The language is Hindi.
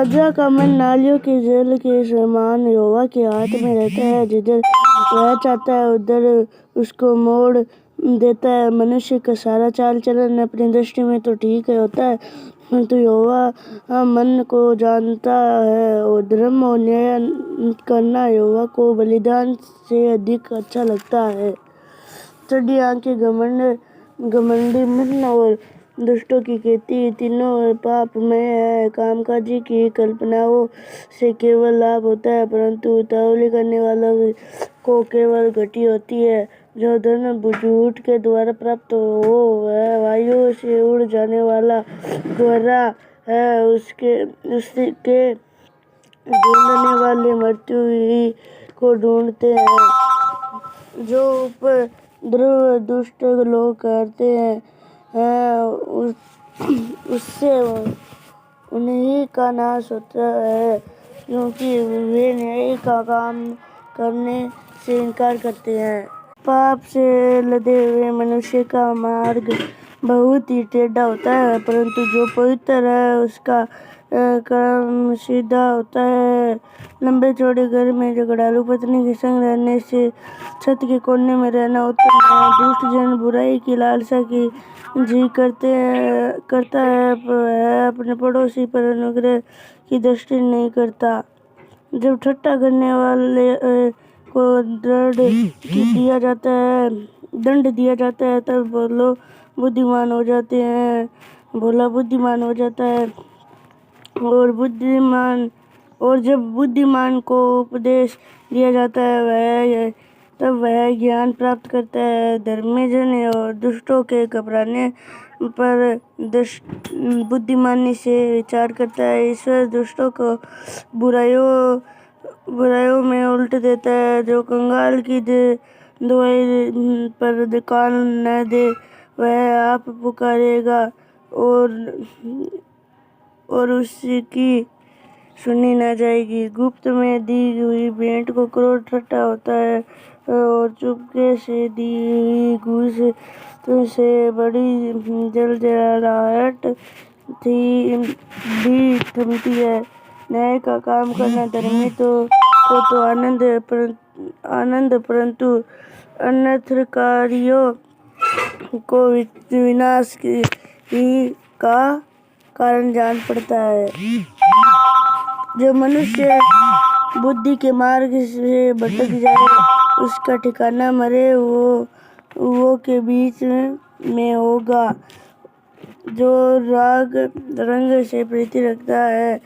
राजा का मन नालियों के जल के समान यहोवा के हाथ में रहता है। जिधर वह चाहता है उधर उसको मोड़ देता है। मनुष्य का सारा चाल चलन अपनी दृष्टि में तो ठीक होता है, परंतु यहोवा मन को जानता है। और धर्म और न्याय करना यहोवा को बलिदान से अधिक अच्छा लगता है। चढ़ी आंखें, घमंडी मन और दुष्टों की खेती तीनों पाप में है। कामकाजी की कल्पनाओं से केवल लाभ होता है, परंतु उतावली करने वालों को केवल घटी होती है। जो धन झूठ के द्वारा प्राप्त हो वह वायु से उड़ जाने वाला कोहरा है। उसके ढूंढने वाले मृत्यु ही को ढूंढते हैं। जो उपद्रव दुष्ट लोग करते हैं उससे उन्हीं का नाश होता है, क्योंकि वे न्याय का काम करने से इनकार करते हैं। पाप से लदे हुए मनुष्य का मार्ग बहुत ही टेढ़ा होता है, परंतु जो पवित्र है उसका कर्म सीधा होता है। लंबे चौड़े घर में झगड़ालू पत्नी के संग रहने से छत के कोने में रहना उत्तम है। दुष्ट जन बुराई की लालसा की जी करता है, वह अपने पड़ोसी पर अनुग्रह की दृष्टि नहीं करता। जब ठट्ठा करने वाले को दंड दिया जाता है तब भोला बुद्धिमान हो जाता है। और जब बुद्धिमान को उपदेश दिया जाता है तब वह ज्ञान प्राप्त करता है। धर्मी जन और दुष्टों के घबराने पर बुद्धिमानी से विचार करता है। ईश्वर दुष्टों को बुराइयों में उल्ट देता है। जो कंगाल की दुआई पर कान न दे वह आप पुकारेगा और उसकी सुनी न जाएगी। गुप्त में दी हुई भेंट को क्रोध ठट्ठा होता है, और चुपके से दी हुई घूस से बड़ी जलजलाहट भी थमती है। न्याय का काम करना धर्मी को तो आनंद परंतु अनर्थकारियों को विनाश ही का कारण जान पड़ता है। जो मनुष्य बुद्धि के मार्ग से भटक जाए उसका ठिकाना मरे हुओं के बीच में होगा। जो राग रंग से प्रीति रखता है